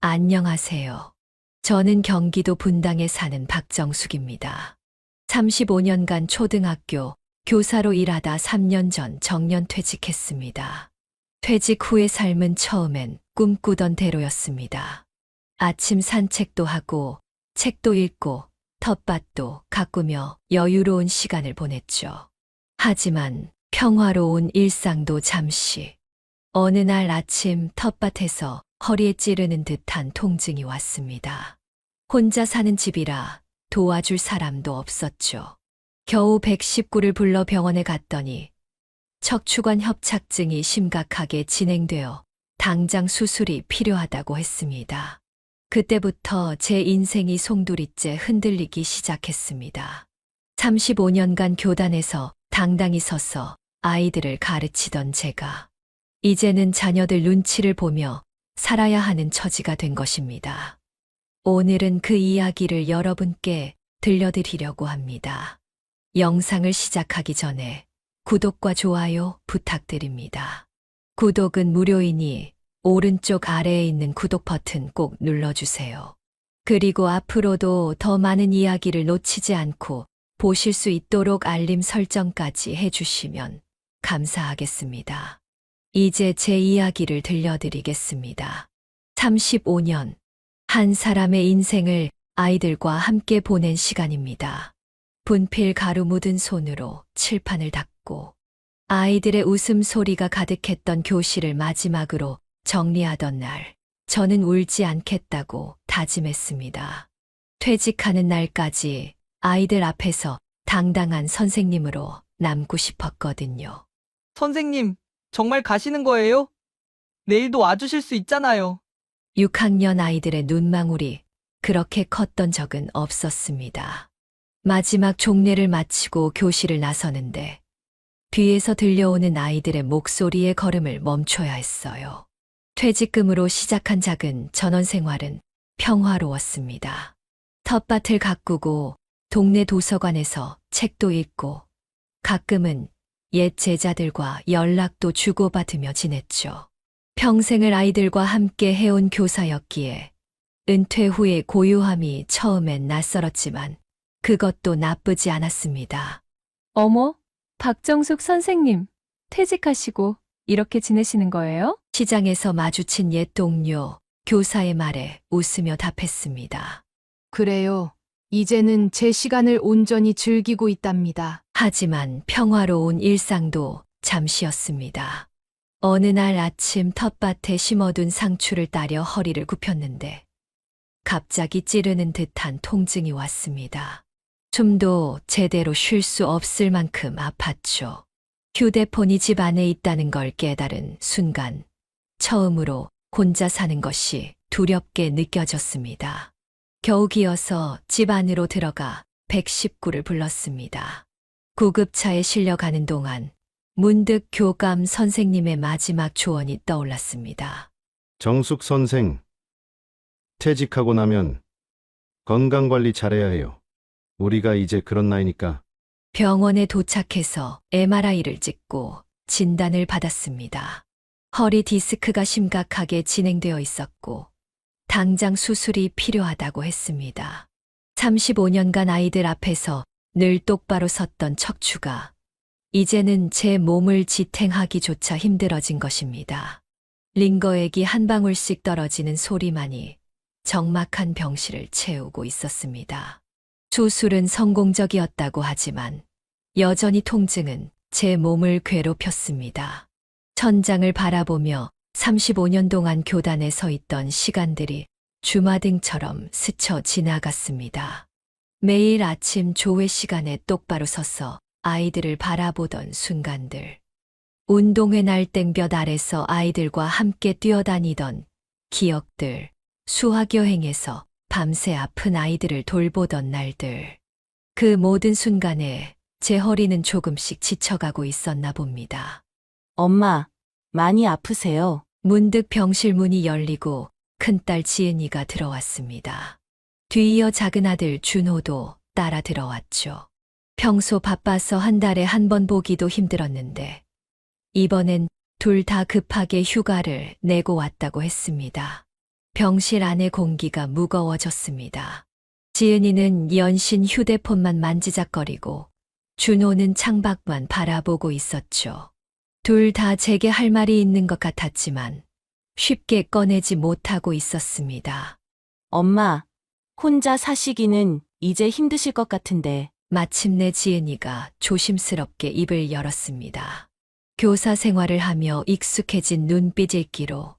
안녕하세요. 저는 경기도 분당에 사는 박정숙입니다. 35년간 초등학교 교사로 일하다 3년 전 정년 퇴직했습니다. 퇴직 후의 삶은 처음엔 꿈꾸던 대로였습니다. 아침 산책도 하고, 책도 읽고, 텃밭도 가꾸며 여유로운 시간을 보냈죠. 하지만 평화로운 일상도 잠시. 어느 날 아침 텃밭에서 허리에 찌르는 듯한 통증이 왔습니다. 혼자 사는 집이라 도와줄 사람도 없었죠. 겨우 119를 불러 병원에 갔더니 척추관 협착증이 심각하게 진행되어 당장 수술이 필요하다고 했습니다. 그때부터 제 인생이 송두리째 흔들리기 시작했습니다. 35년간 교단에서 당당히 서서 아이들을 가르치던 제가 이제는 자녀들 눈치를 보며 살아야 하는 처지가 된 것입니다. 오늘은 그 이야기를 여러분께 들려드리려고 합니다. 영상을 시작하기 전에 구독과 좋아요 부탁드립니다. 구독은 무료이니 오른쪽 아래에 있는 구독 버튼 꼭 눌러주세요. 그리고 앞으로도 더 많은 이야기를 놓치지 않고 보실 수 있도록 알림 설정까지 해주시면 감사하겠습니다. 이제 제 이야기를 들려드리겠습니다. 35년. 한 사람의 인생을 아이들과 함께 보낸 시간입니다. 분필 가루 묻은 손으로 칠판을 닦고 아이들의 웃음소리가 가득했던 교실을 마지막으로 정리하던 날, 저는 울지 않겠다고 다짐했습니다. 퇴직하는 날까지 아이들 앞에서 당당한 선생님으로 남고 싶었거든요. 선생님, 정말 가시는 거예요? 내일도 와주실 수 있잖아요. 6학년 아이들의 눈망울이 그렇게 컸던 적은 없었습니다. 마지막 종례를 마치고 교실을 나서는데 뒤에서 들려오는 아이들의 목소리의 걸음을 멈춰야 했어요. 퇴직금으로 시작한 작은 전원 생활은 평화로웠습니다. 텃밭을 가꾸고 동네 도서관에서 책도 읽고 가끔은 옛 제자들과 연락도 주고받으며 지냈죠. 평생을 아이들과 함께 해온 교사였기에 은퇴 후의 고요함이 처음엔 낯설었지만 그것도 나쁘지 않았습니다. 어머, 박정숙 선생님, 퇴직하시고 이렇게 지내시는 거예요? 시장에서 마주친 옛 동료, 교사의 말에 웃으며 답했습니다. 그래요. 이제는 제 시간을 온전히 즐기고 있답니다. 하지만 평화로운 일상도 잠시였습니다. 어느 날 아침 텃밭에 심어둔 상추를 따려 허리를 굽혔는데 갑자기 찌르는 듯한 통증이 왔습니다. 숨도 제대로 쉴 수 없을 만큼 아팠죠. 휴대폰이 집 안에 있다는 걸 깨달은 순간 처음으로 혼자 사는 것이 두렵게 느껴졌습니다. 겨우 기어서 집 안으로 들어가 119를 불렀습니다. 구급차에 실려가는 동안 문득 교감 선생님의 마지막 조언이 떠올랐습니다. 정숙 선생, 퇴직하고 나면 건강관리 잘해야 해요. 우리가 이제 그런 나이니까. 병원에 도착해서 MRI를 찍고 진단을 받았습니다. 허리 디스크가 심각하게 진행되어 있었고 당장 수술이 필요하다고 했습니다. 35년간 아이들 앞에서 늘 똑바로 섰던 척추가 이제는 제 몸을 지탱하기조차 힘들어진 것입니다. 링거액이 한 방울씩 떨어지는 소리만이 적막한 병실을 채우고 있었습니다. 수술은 성공적이었다고 하지만 여전히 통증은 제 몸을 괴롭혔습니다. 천장을 바라보며 35년 동안 교단에 서 있던 시간들이 주마등처럼 스쳐 지나갔습니다. 매일 아침 조회 시간에 똑바로 서서 아이들을 바라보던 순간들. 운동회 날땡볕 아래서 아이들과 함께 뛰어다니던 기억들. 수학여행에서 밤새 아픈 아이들을 돌보던 날들. 그 모든 순간에 제 허리는 조금씩 지쳐가고 있었나 봅니다. 엄마, 많이 아프세요? 문득 병실 문이 열리고 큰딸 지은이가 들어왔습니다. 뒤이어 작은아들 준호도 따라 들어왔죠. 평소 바빠서 한 달에 한 번 보기도 힘들었는데 이번엔 둘 다 급하게 휴가를 내고 왔다고 했습니다. 병실 안의 공기가 무거워졌습니다. 지은이는 연신 휴대폰만 만지작거리고 준호는 창밖만 바라보고 있었죠. 둘 다 제게 할 말이 있는 것 같았지만 쉽게 꺼내지 못하고 있었습니다. 엄마, 혼자 사시기는 이제 힘드실 것 같은데. 마침내 지은이가 조심스럽게 입을 열었습니다. 교사 생활을 하며 익숙해진 눈빛 읽기로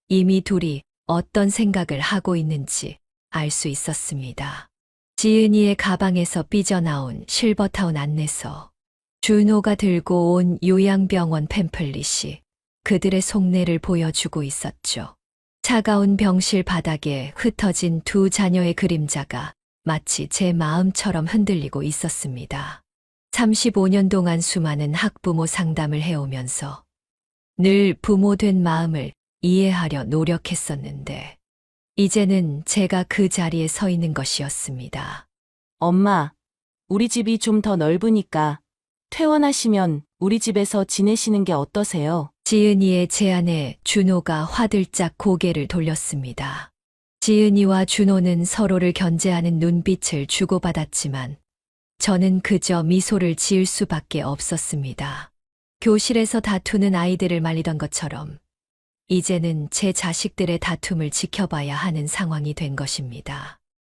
이미 둘이 어떤 생각을 하고 있는지 알 수 있었습니다. 지은이의 가방에서 삐져나온 실버타운 안내서, 준호가 들고 온 요양병원 팸플릿이 그들의 속내를 보여주고 있었죠. 차가운 병실 바닥에 흩어진 두 자녀의 그림자가 마치 제 마음처럼 흔들리고 있었습니다. 35년 동안 수많은 학부모 상담을 해오면서 늘 부모된 마음을 이해하려 노력했었는데, 이제는 제가 그 자리에 서 있는 것이었습니다. 엄마, 우리 집이 좀 더 넓으니까 퇴원하시면 우리 집에서 지내시는 게 어떠세요? 지은이의 제안에 준호가 화들짝 고개를 돌렸습니다. 지은이와 준호는 서로를 견제하는 눈빛을 주고받았지만 저는 그저 미소를 지을 수밖에 없었습니다. 교실에서 다투는 아이들을 말리던 것처럼 이제는 제 자식들의 다툼을 지켜봐야 하는 상황이 된 것입니다.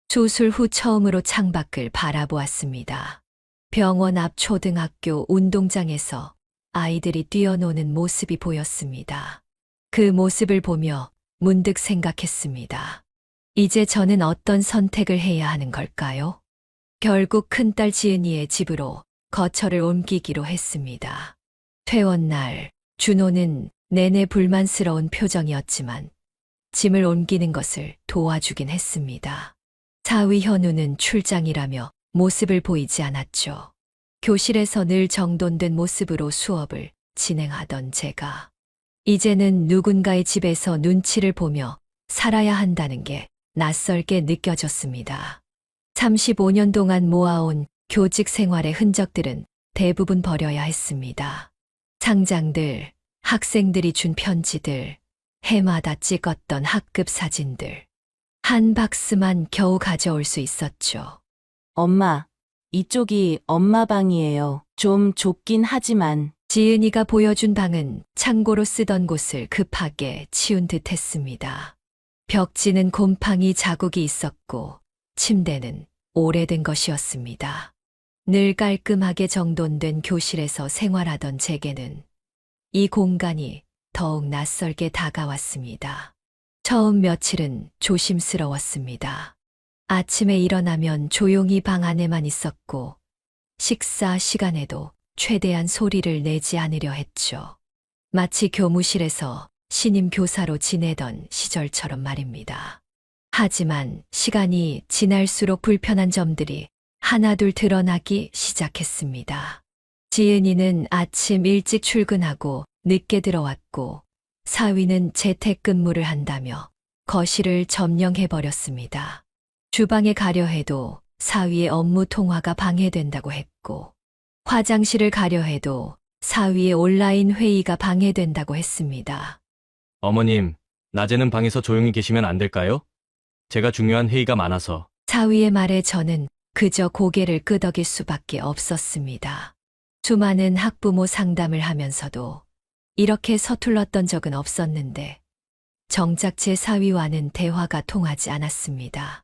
수술 후 처음으로 창밖을 바라보았습니다. 병원 앞 초등학교 운동장에서 아이들이 뛰어노는 모습이 보였습니다. 그 모습을 보며 문득 생각했습니다. 이제 저는 어떤 선택을 해야 하는 걸까요? 결국 큰딸 지은이의 집으로 거처를 옮기기로 했습니다. 퇴원 날, 준호는 내내 불만스러운 표정이었지만 짐을 옮기는 것을 도와주긴 했습니다. 사위 현우는 출장이라며 모습을 보이지 않았죠. 교실에서 늘 정돈된 모습으로 수업을 진행하던 제가 이제는 누군가의 집에서 눈치를 보며 살아야 한다는 게 낯설게 느껴졌습니다. 35년 동안 모아온 교직 생활의 흔적들은 대부분 버려야 했습니다. 상장들, 학생들이 준 편지들, 해마다 찍었던 학급 사진들. 한 박스만 겨우 가져올 수 있었죠. 엄마, 이쪽이 엄마 방이에요. 좀 좁긴 하지만. 지은이가 보여준 방은 창고로 쓰던 곳을 급하게 치운 듯 했습니다. 벽지는 곰팡이 자국이 있었고 침대는 오래된 것이었습니다. 늘 깔끔하게 정돈된 교실에서 생활하던 제게는 이 공간이 더욱 낯설게 다가왔습니다. 처음 며칠은 조심스러웠습니다. 아침에 일어나면 조용히 방 안에만 있었고 식사 시간에도 최대한 소리를 내지 않으려 했죠. 마치 교무실에서 신임 교사로 지내던 시절처럼 말입니다. 하지만 시간이 지날수록 불편한 점들이 하나둘 드러나기 시작했습니다. 지은이는 아침 일찍 출근하고 늦게 들어왔고 사위는 재택근무를 한다며 거실을 점령해버렸습니다. 주방에 가려 해도 사위의 업무 통화가 방해된다고 했고 화장실을 가려 해도 사위의 온라인 회의가 방해된다고 했습니다. 어머님, 낮에는 방에서 조용히 계시면 안 될까요? 제가 중요한 회의가 많아서. 사위의 말에 저는 그저 고개를 끄덕일 수밖에 없었습니다. 수많은 학부모 상담을 하면서도 이렇게 서툴렀던 적은 없었는데 정작 제 사위와는 대화가 통하지 않았습니다.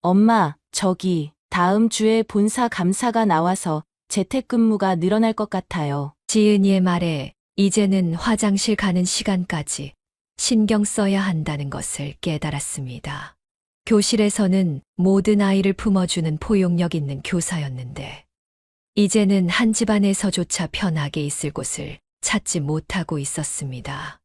엄마, 저기, 다음 주에 본사 감사가 나와서 재택근무가 늘어날 것 같아요. 지은이의 말에 이제는 화장실 가는 시간까지 신경 써야 한다는 것을 깨달았습니다. 교실에서는 모든 아이를 품어주는 포용력 있는 교사였는데 이제는 한 집안에서조차 편하게 있을 곳을 찾지 못하고 있었습니다.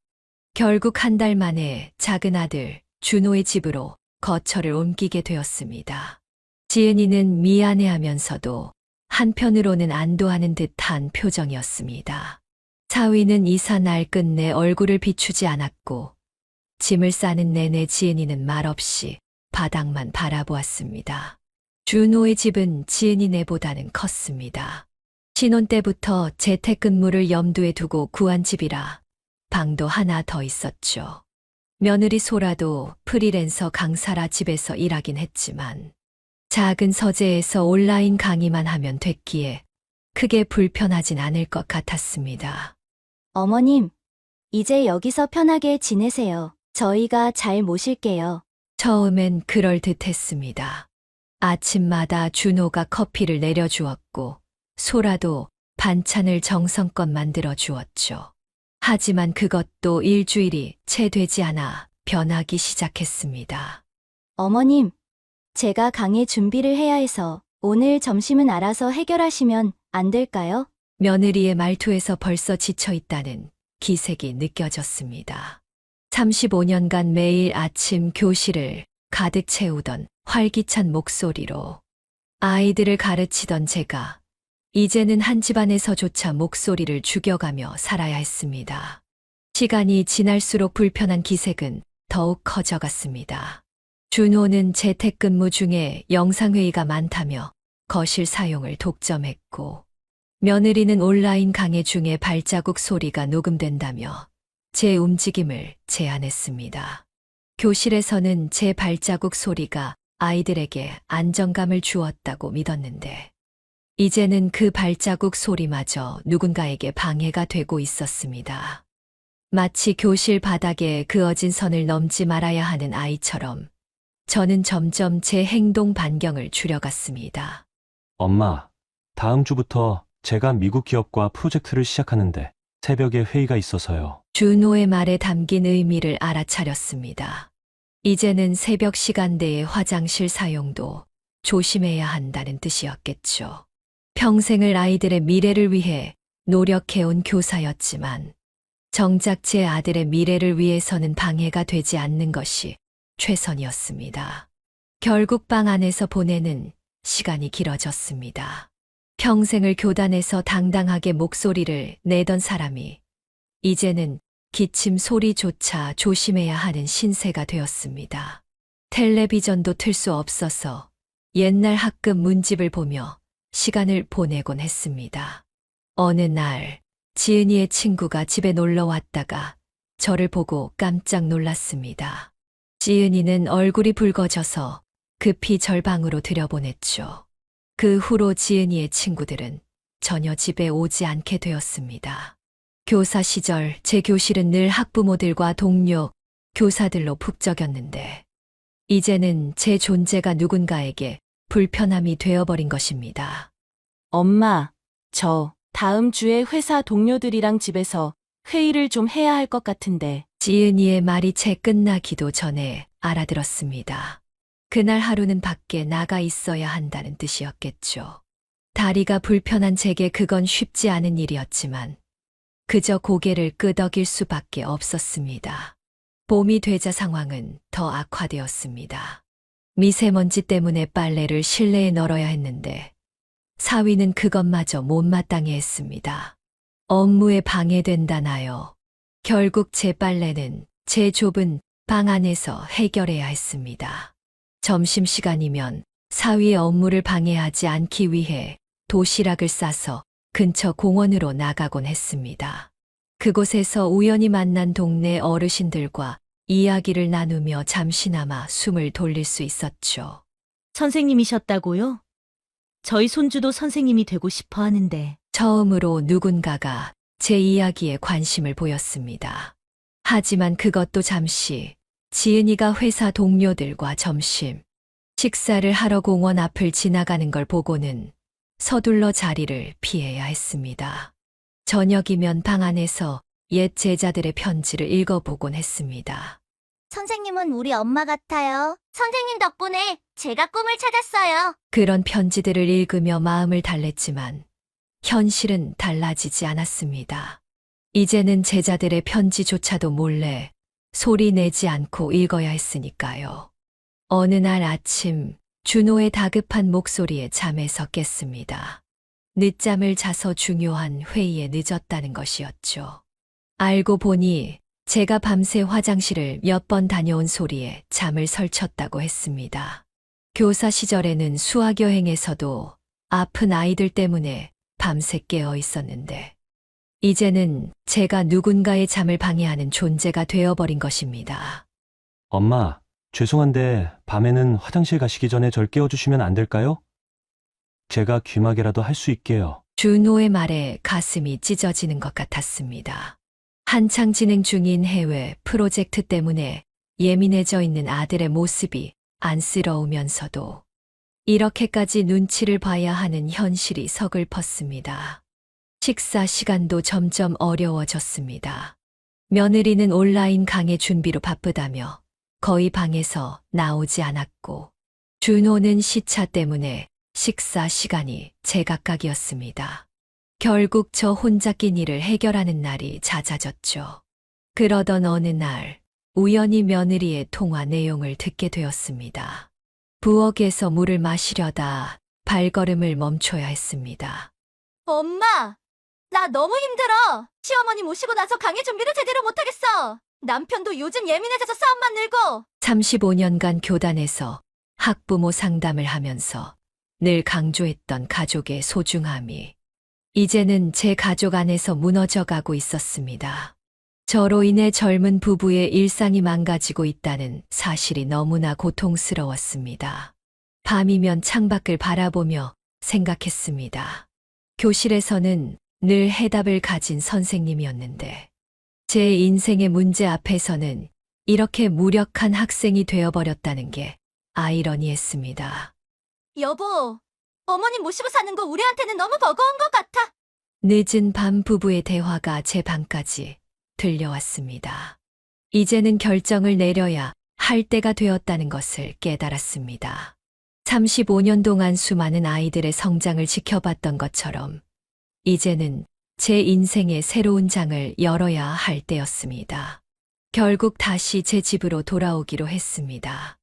결국 한 달 만에 작은 아들 준호의 집으로 거처를 옮기게 되었습니다. 지은이는 미안해하면서도 한편으로는 안도하는 듯한 표정이었습니다. 사위는 이사 날 끝내 얼굴을 비추지 않았고 짐을 싸는 내내 지은이는 말없이 바닥만 바라보았습니다. 준호의 집은 지은이네보다는 컸습니다. 신혼 때부터 재택근무를 염두에 두고 구한 집이라 방도 하나 더 있었죠. 며느리 소라도 프리랜서 강사라 집에서 일하긴 했지만 작은 서재에서 온라인 강의만 하면 됐기에 크게 불편하진 않을 것 같았습니다. 어머님, 이제 여기서 편하게 지내세요. 저희가 잘 모실게요. 처음엔 그럴듯 했습니다. 아침마다 준호가 커피를 내려주었고 소라도 반찬을 정성껏 만들어 주었죠. 하지만 그것도 일주일이 채 되지 않아 변하기 시작했습니다. 어머님, 제가 강의 준비를 해야 해서 오늘 점심은 알아서 해결하시면 안 될까요? 며느리의 말투에서 벌써 지쳐 있다는 기색이 느껴졌습니다. 35년간 매일 아침 교실을 가득 채우던 활기찬 목소리로 아이들을 가르치던 제가 이제는 한 집안에서조차 목소리를 죽여가며 살아야 했습니다. 시간이 지날수록 불편한 기색은 더욱 커져갔습니다. 준호는 재택근무 중에 영상회의가 많다며 거실 사용을 독점했고 며느리는 온라인 강의 중에 발자국 소리가 녹음된다며 제 움직임을 제한했습니다. 교실에서는 제 발자국 소리가 아이들에게 안정감을 주었다고 믿었는데 이제는 그 발자국 소리마저 누군가에게 방해가 되고 있었습니다. 마치 교실 바닥에 그어진 선을 넘지 말아야 하는 아이처럼 저는 점점 제 행동 반경을 줄여갔습니다. 엄마, 다음 주부터 제가 미국 기업과 프로젝트를 시작하는데 새벽에 회의가 있어서요. 준호의 말에 담긴 의미를 알아차렸습니다. 이제는 새벽 시간대의 화장실 사용도 조심해야 한다는 뜻이었겠죠. 평생을 아이들의 미래를 위해 노력해온 교사였지만 정작 제 아들의 미래를 위해서는 방해가 되지 않는 것이 최선이었습니다. 결국 방 안에서 보내는 시간이 길어졌습니다. 평생을 교단에서 당당하게 목소리를 내던 사람이 이제는 기침 소리조차 조심해야 하는 신세가 되었습니다. 텔레비전도 틀 수 없어서 옛날 학급 문집을 보며 시간을 보내곤 했습니다. 어느 날 지은이의 친구가 집에 놀러 왔다가 저를 보고 깜짝 놀랐습니다. 지은이는 얼굴이 붉어져서 급히 절 방으로 들여보냈죠. 그 후로 지은이의 친구들은 전혀 집에 오지 않게 되었습니다. 교사 시절 제 교실은 늘 학부모들과 동료, 교사들로 북적였는데 이제는 제 존재가 누군가에게 불편함이 되어버린 것입니다. 엄마, 저 다음 주에 회사 동료들이랑 집에서 회의를 좀 해야 할 것 같은데. 지은이의 말이 채 끝나기도 전에 알아들었습니다. 그날 하루는 밖에 나가 있어야 한다는 뜻이었겠죠. 다리가 불편한 제게 그건 쉽지 않은 일이었지만 그저 고개를 끄덕일 수밖에 없었습니다. 봄이 되자 상황은 더 악화되었습니다. 미세먼지 때문에 빨래를 실내에 널어야 했는데 사위는 그것마저 못마땅해 했습니다. 업무에 방해된다나요. 결국 제 빨래는 제 좁은 방 안에서 해결해야 했습니다. 점심시간이면 사위의 업무를 방해하지 않기 위해 도시락을 싸서 근처 공원으로 나가곤 했습니다. 그곳에서 우연히 만난 동네 어르신들과 이야기를 나누며 잠시나마 숨을 돌릴 수 있었죠. 선생님이셨다고요? 저희 손주도 선생님이 되고 싶어 하는데. 처음으로 누군가가 제 이야기에 관심을 보였습니다. 하지만 그것도 잠시 지은이가 회사 동료들과 점심, 식사를 하러 공원 앞을 지나가는 걸 보고는 서둘러 자리를 피해야 했습니다. 저녁이면 방 안에서 옛 제자들의 편지를 읽어보곤 했습니다. 선생님은 우리 엄마 같아요. 선생님 덕분에 제가 꿈을 찾았어요. 그런 편지들을 읽으며 마음을 달랬지만 현실은 달라지지 않았습니다. 이제는 제자들의 편지조차도 몰래 소리 내지 않고 읽어야 했으니까요. 어느 날 아침 준호의 다급한 목소리에 잠에서 깼습니다. 늦잠을 자서 중요한 회의에 늦었다는 것이었죠. 알고 보니 제가 밤새 화장실을 몇 번 다녀온 소리에 잠을 설쳤다고 했습니다. 교사 시절에는 수학여행에서도 아픈 아이들 때문에 밤새 깨어 있었는데 이제는 제가 누군가의 잠을 방해하는 존재가 되어버린 것입니다. 엄마, 죄송한데 밤에는 화장실 가시기 전에 절 깨워주시면 안 될까요? 제가 귀마개라도 할 수 있게요. 준호의 말에 가슴이 찢어지는 것 같았습니다. 한창 진행 중인 해외 프로젝트 때문에 예민해져 있는 아들의 모습이 안쓰러우면서도 이렇게까지 눈치를 봐야 하는 현실이 서글펐습니다. 식사 시간도 점점 어려워졌습니다. 며느리는 온라인 강의 준비로 바쁘다며 거의 방에서 나오지 않았고, 준호는 시차 때문에 식사 시간이 제각각이었습니다. 결국 저 혼자 낀 일을 해결하는 날이 잦아졌죠. 그러던 어느 날 우연히 며느리의 통화 내용을 듣게 되었습니다. 부엌에서 물을 마시려다 발걸음을 멈춰야 했습니다. 엄마! 나 너무 힘들어! 시어머니 모시고 나서 강의 준비를 제대로 못하겠어! 남편도 요즘 예민해져서 싸움만 늘고! 35년간 교단에서 학부모 상담을 하면서 늘 강조했던 가족의 소중함이 이제는 제 가족 안에서 무너져 가고 있었습니다. 저로 인해 젊은 부부의 일상이 망가지고 있다는 사실이 너무나 고통스러웠습니다. 밤이면 창밖을 바라보며 생각했습니다. 교실에서는 늘 해답을 가진 선생님이었는데 제 인생의 문제 앞에서는 이렇게 무력한 학생이 되어버렸다는 게 아이러니했습니다. 여보, 어머님 모시고 사는 거 우리한테는 너무 버거운 것 같아. 늦은 밤 부부의 대화가 제 방까지 들려왔습니다. 이제는 결정을 내려야 할 때가 되었다는 것을 깨달았습니다. 35년 동안 수많은 아이들의 성장을 지켜봤던 것처럼 이제는 제 인생의 새로운 장을 열어야 할 때였습니다. 결국 다시 제 집으로 돌아오기로 했습니다.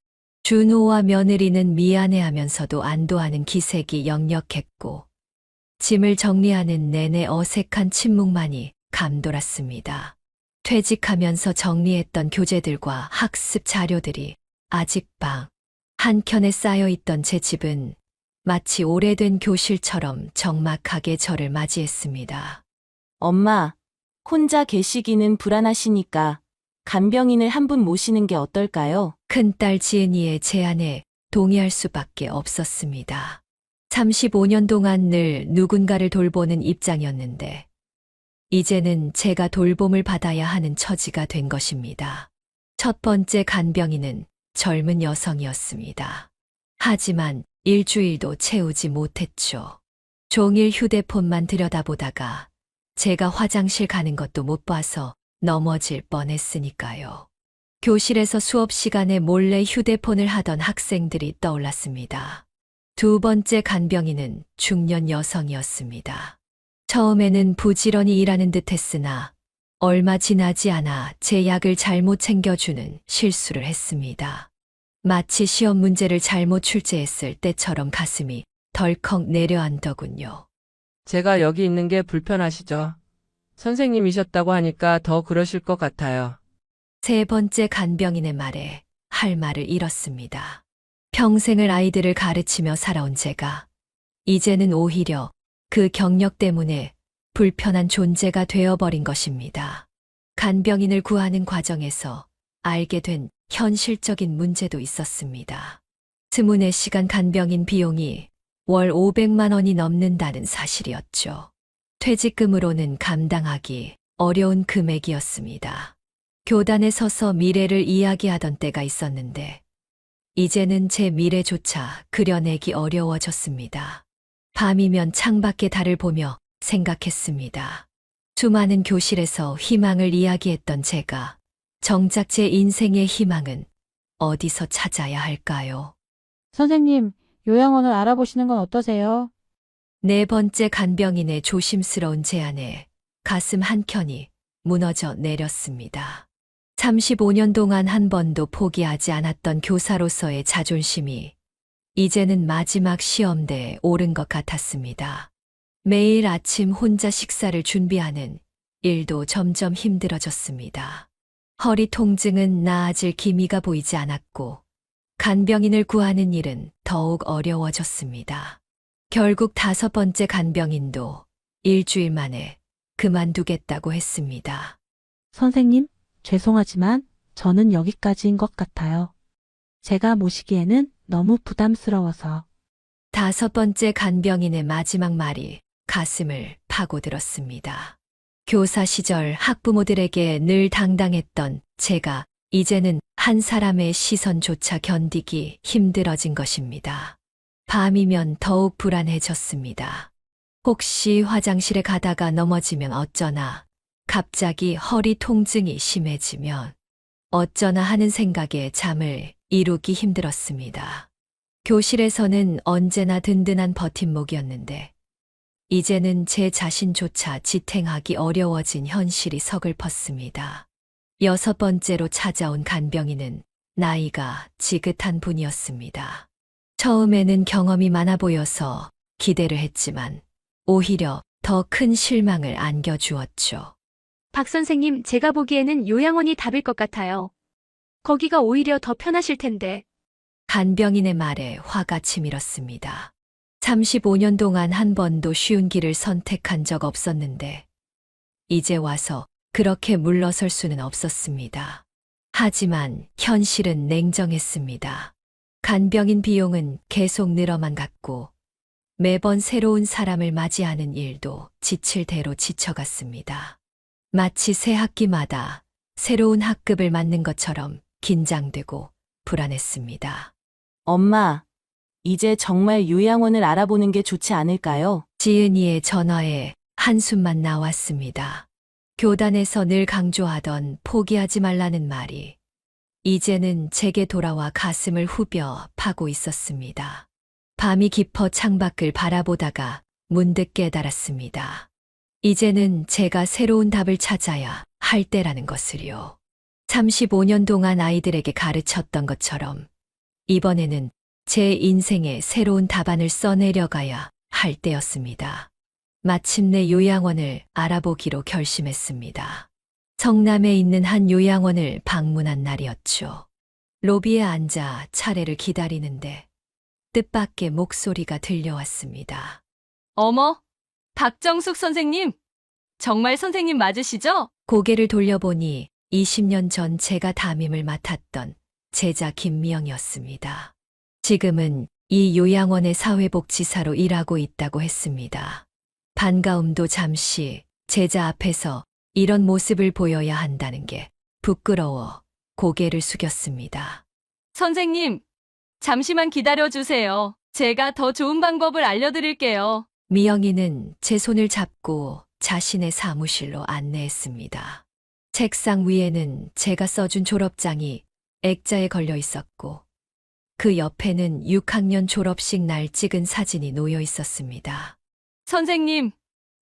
준호와 며느리는 미안해하면서도 안도하는 기색이 역력했고 짐을 정리하는 내내 어색한 침묵만이 감돌았습니다. 퇴직하면서 정리했던 교재들과 학습 자료들이 아직 방 한켠에 쌓여있던 제 집은 마치 오래된 교실처럼 적막하게 저를 맞이했습니다. 엄마, 혼자 계시기는 불안하시니까 간병인을 한 분 모시는 게 어떨까요? 큰딸 지은이의 제안에 동의할 수밖에 없었습니다. 35년 동안 늘 누군가를 돌보는 입장이었는데 이제는 제가 돌봄을 받아야 하는 처지가 된 것입니다. 첫 번째 간병인은 젊은 여성이었습니다. 하지만 일주일도 채우지 못했죠. 종일 휴대폰만 들여다보다가 제가 화장실 가는 것도 못 봐서 넘어질 뻔했으니까요. 교실에서 수업 시간에 몰래 휴대폰을 하던 학생들이 떠올랐습니다. 두 번째 간병인은 중년 여성이었습니다. 처음에는 부지런히 일하는 듯 했으나 얼마 지나지 않아 제 약을 잘못 챙겨주는 실수를 했습니다. 마치 시험 문제를 잘못 출제했을 때처럼 가슴이 덜컥 내려앉더군요. 제가 여기 있는 게 불편하시죠? 선생님이셨다고 하니까 더 그러실 것 같아요. 세 번째 간병인의 말에 할 말을 잃었습니다. 평생을 아이들을 가르치며 살아온 제가 이제는 오히려 그 경력 때문에 불편한 존재가 되어버린 것입니다. 간병인을 구하는 과정에서 알게 된 현실적인 문제도 있었습니다. 24시간 간병인 비용이 월 500만 원이 넘는다는 사실이었죠. 퇴직금으로는 감당하기 어려운 금액이었습니다. 교단에 서서 미래를 이야기하던 때가 있었는데 이제는 제 미래조차 그려내기 어려워졌습니다. 밤이면 창밖의 달을 보며 생각했습니다. 수많은 교실에서 희망을 이야기했던 제가 정작 제 인생의 희망은 어디서 찾아야 할까요? 선생님, 요양원을 알아보시는 건 어떠세요? 네 번째 간병인의 조심스러운 제안에 가슴 한켠이 무너져 내렸습니다. 35년 동안 한 번도 포기하지 않았던 교사로서의 자존심이 이제는 마지막 시험대에 오른 것 같았습니다. 매일 아침 혼자 식사를 준비하는 일도 점점 힘들어졌습니다. 허리 통증은 나아질 기미가 보이지 않았고 간병인을 구하는 일은 더욱 어려워졌습니다. 결국 5번째 간병인도 일주일 만에 그만두겠다고 했습니다. 선생님, 죄송하지만 저는 여기까지인 것 같아요. 제가 모시기에는 너무 부담스러워서. 5번째 간병인의 마지막 말이 가슴을 파고들었습니다. 교사 시절 학부모들에게 늘 당당했던 제가 이제는 한 사람의 시선조차 견디기 힘들어진 것입니다. 밤이면 더욱 불안해졌습니다. 혹시 화장실에 가다가 넘어지면 어쩌나, 갑자기 허리 통증이 심해지면 어쩌나 하는 생각에 잠을 이루기 힘들었습니다. 교실에서는 언제나 든든한 버팀목이었는데 이제는 제 자신조차 지탱하기 어려워진 현실이 서글펐습니다. 6번째로 찾아온 간병인은 나이가 지긋한 분이었습니다. 처음에는 경험이 많아 보여서 기대를 했지만 오히려 더 큰 실망을 안겨주었죠. 박 선생님, 제가 보기에는 요양원이 답일 것 같아요. 거기가 오히려 더 편하실 텐데. 간병인의 말에 화가 치밀었습니다. 35년 동안 한 번도 쉬운 길을 선택한 적 없었는데 이제 와서 그렇게 물러설 수는 없었습니다. 하지만 현실은 냉정했습니다. 간병인 비용은 계속 늘어만 갔고 매번 새로운 사람을 맞이하는 일도 지칠 대로 지쳐갔습니다. 마치 새 학기마다 새로운 학급을 맞는 것처럼 긴장되고 불안했습니다. 엄마, 이제 정말 요양원을 알아보는 게 좋지 않을까요? 지은이의 전화에 한숨만 나왔습니다. 교단에서 늘 강조하던 포기하지 말라는 말이 이제는 제게 돌아와 가슴을 후벼 파고 있었습니다. 밤이 깊어 창밖을 바라보다가 문득 깨달았습니다. 이제는 제가 새로운 답을 찾아야 할 때라는 것을요. 35년 동안 아이들에게 가르쳤던 것처럼 이번에는 제 인생에 새로운 답안을 써내려가야 할 때였습니다. 마침내 요양원을 알아보기로 결심했습니다. 성남에 있는 한 요양원을 방문한 날이었죠. 로비에 앉아 차례를 기다리는데 뜻밖의 목소리가 들려왔습니다. 어머, 박정숙 선생님. 정말 선생님 맞으시죠? 고개를 돌려보니 20년 전 제가 담임을 맡았던 제자 김미영이었습니다. 지금은 이 요양원의 사회복지사로 일하고 있다고 했습니다. 반가움도 잠시 제자 앞에서 이런 모습을 보여야 한다는 게 부끄러워 고개를 숙였습니다. 선생님, 잠시만 기다려주세요. 제가 더 좋은 방법을 알려드릴게요. 미영이는 제 손을 잡고 자신의 사무실로 안내했습니다. 책상 위에는 제가 써준 졸업장이 액자에 걸려 있었고 그 옆에는 6학년 졸업식 날 찍은 사진이 놓여 있었습니다. 선생님,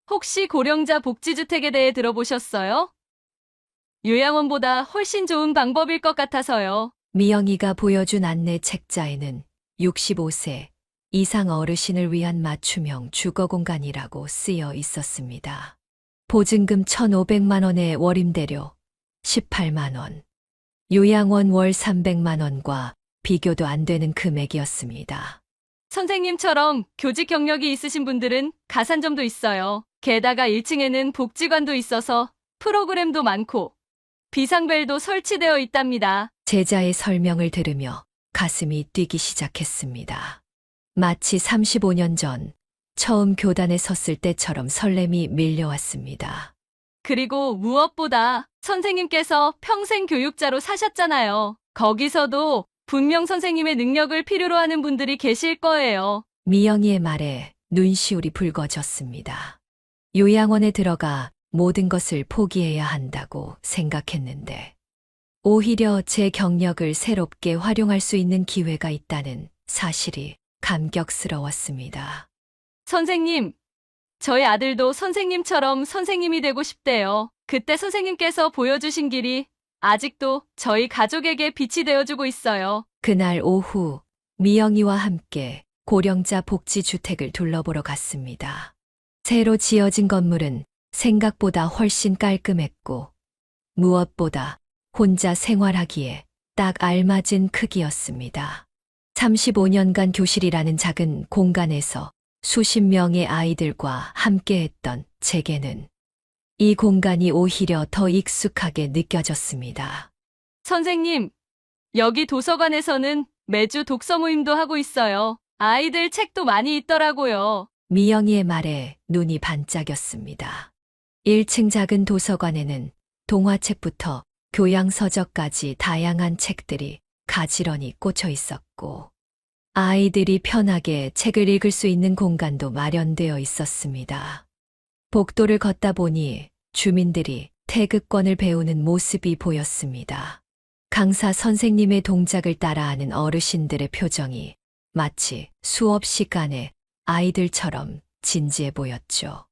혹시 고령자 복지주택에 대해 들어보셨어요? 요양원보다 훨씬 좋은 방법일 것 같아서요. 미영이가 보여준 안내 책자에는 65세 이상 어르신을 위한 맞춤형 주거공간이라고 쓰여 있었습니다. 보증금 1,500만 원의 월임대료 18만 원, 요양원 월 300만 원과 비교도 안 되는 금액이었습니다. 선생님처럼 교직 경력이 있으신 분들은 가산점도 있어요. 게다가 1층에는 복지관도 있어서 프로그램도 많고 비상벨도 설치되어 있답니다. 제자의 설명을 들으며 가슴이 뛰기 시작했습니다. 마치 35년 전 처음 교단에 섰을 때처럼 설렘이 밀려왔습니다. 그리고 무엇보다 선생님께서 평생 교육자로 사셨잖아요. 거기서도 분명 선생님의 능력을 필요로 하는 분들이 계실 거예요. 미영이의 말에 눈시울이 붉어졌습니다. 요양원에 들어가 모든 것을 포기해야 한다고 생각했는데 오히려 제 경력을 새롭게 활용할 수 있는 기회가 있다는 사실이 감격스러웠습니다. 선생님, 저희 아들도 선생님처럼 선생님이 되고 싶대요. 그때 선생님께서 보여주신 길이 아직도 저희 가족에게 빛이 되어주고 있어요. 그날 오후 미영이와 함께 고령자 복지주택을 둘러보러 갔습니다. 새로 지어진 건물은 생각보다 훨씬 깔끔했고 무엇보다 혼자 생활하기에 딱 알맞은 크기였습니다. 35년간 교실이라는 작은 공간에서 수십 명의 아이들과 함께했던 제게는 이 공간이 오히려 더 익숙하게 느껴졌습니다. 선생님, 여기 도서관에서는 매주 독서 모임도 하고 있어요. 아이들 책도 많이 있더라고요. 미영이의 말에 눈이 반짝였습니다. 1층 작은 도서관에는 동화책부터 교양서적까지 다양한 책들이 가지런히 꽂혀 있었고, 아이들이 편하게 책을 읽을 수 있는 공간도 마련되어 있었습니다. 복도를 걷다 보니 주민들이 태극권을 배우는 모습이 보였습니다. 강사 선생님의 동작을 따라하는 어르신들의 표정이 마치 수업 시간에 아이들처럼 진지해 보였죠.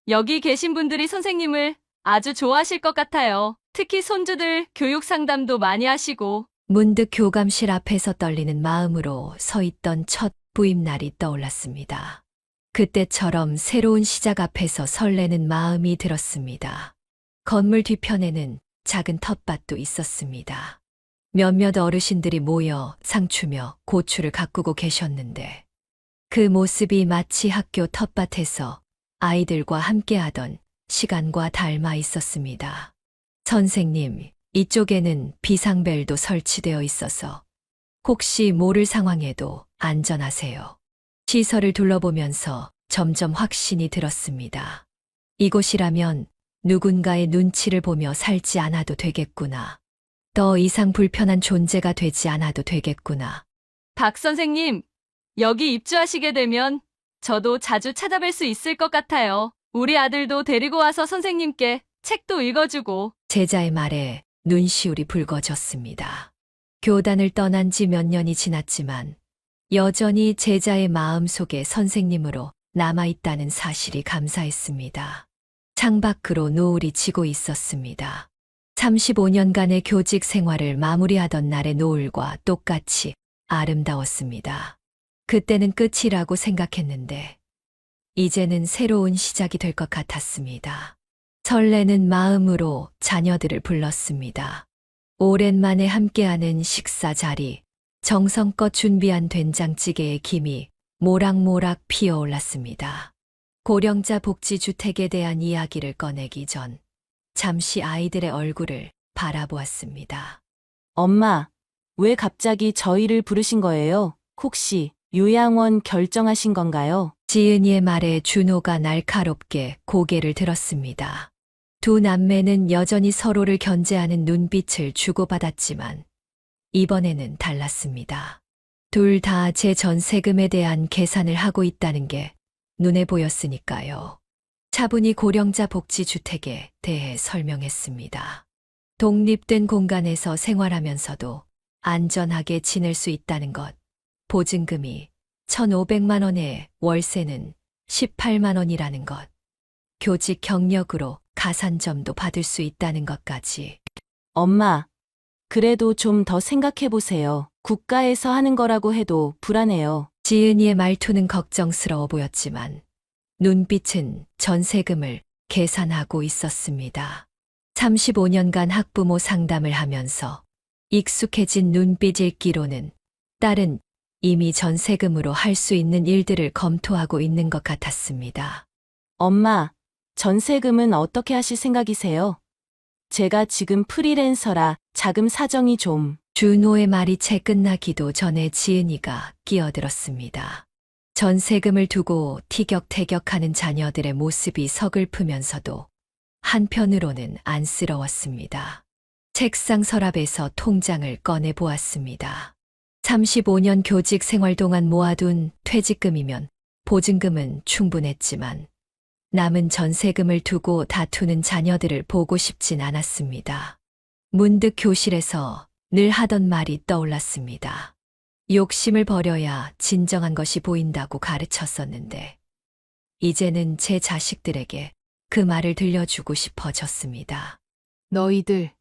여기 계신 분들이 선생님을 아주 좋아하실 것 같아요. 특히 손주들 교육 상담도 많이 하시고. 문득 교감실 앞에서 떨리는 마음으로 서 있던 첫 부임날이 떠올랐습니다. 그때처럼 새로운 시작 앞에서 설레는 마음이 들었습니다. 건물 뒤편에는 작은 텃밭도 있었습니다. 몇몇 어르신들이 모여 상추며 고추를 가꾸고 계셨는데, 그 모습이 마치 학교 텃밭에서 아이들과 함께하던 시간과 닮아 있었습니다. 선생님, 이쪽에는 비상벨도 설치되어 있어서 혹시 모를 상황에도 안전하세요. 시설을 둘러보면서 점점 확신이 들었습니다. 이곳이라면 누군가의 눈치를 보며 살지 않아도 되겠구나. 더 이상 불편한 존재가 되지 않아도 되겠구나. 박 선생님, 여기 입주하시게 되면 저도 자주 찾아뵐 수 있을 것 같아요. 우리 아들도 데리고 와서 선생님께 책도 읽어주고. 제자의 말에 눈시울이 붉어졌습니다. 교단을 떠난 지 몇 년이 지났지만 여전히 제자의 마음 속에 선생님으로 남아있다는 사실이 감사했습니다. 창밖으로 노을이 지고 있었습니다. 35년간의 교직 생활을 마무리하던 날의 노을과 똑같이 아름다웠습니다. 그때는 끝이라고 생각했는데 이제는 새로운 시작이 될 것 같았습니다. 설레는 마음으로 자녀들을 불렀습니다. 오랜만에 함께하는 식사 자리, 정성껏 준비한 된장찌개의 김이 모락모락 피어올랐습니다. 고령자 복지주택에 대한 이야기를 꺼내기 전 잠시 아이들의 얼굴을 바라보았습니다. 엄마, 왜 갑자기 저희를 부르신 거예요? 혹시 요양원 결정하신 건가요? 지은이의 말에 준호가 날카롭게 고개를 들었습니다. 두 남매는 여전히 서로를 견제하는 눈빛을 주고받았지만 이번에는 달랐습니다. 둘 다 제 전세금에 대한 계산을 하고 있다는 게 눈에 보였으니까요. 차분히 고령자 복지주택에 대해 설명했습니다. 독립된 공간에서 생활하면서도 안전하게 지낼 수 있다는 것, 보증금이 1,500만 원에 월세는 18만 원이라는 것, 교직 경력으로 가산점도 받을 수 있다는 것까지. 엄마, 그래도 좀 더 생각해 보세요. 국가에서 하는 거라고 해도 불안해요. 지은이의 말투는 걱정스러워 보였지만 눈빛은 전세금을 계산하고 있었습니다. 35년간 학부모 상담을 하면서 익숙해진 눈빛 읽기로는 딸은 이미 전세금으로 할 수 있는 일들을 검토하고 있는 것 같았습니다. 엄마, 전세금은 어떻게 하실 생각이세요? 제가 지금 프리랜서라 자금 사정이 좀. 준호의 말이 채 끝나기도 전에 지은이가 끼어들었습니다. 전세금을 두고 티격태격하는 자녀들의 모습이 서글프면서도 한편으로는 안쓰러웠습니다. 책상 서랍에서 통장을 꺼내 보았습니다. 35년 교직 생활 동안 모아둔 퇴직금이면 보증금은 충분했지만 남은 전세금을 두고 다투는 자녀들을 보고 싶진 않았습니다. 문득 교실에서 늘 하던 말이 떠올랐습니다. 욕심을 버려야 진정한 것이 보인다고 가르쳤었는데 이제는 제 자식들에게 그 말을 들려주고 싶어졌습니다. 너희들,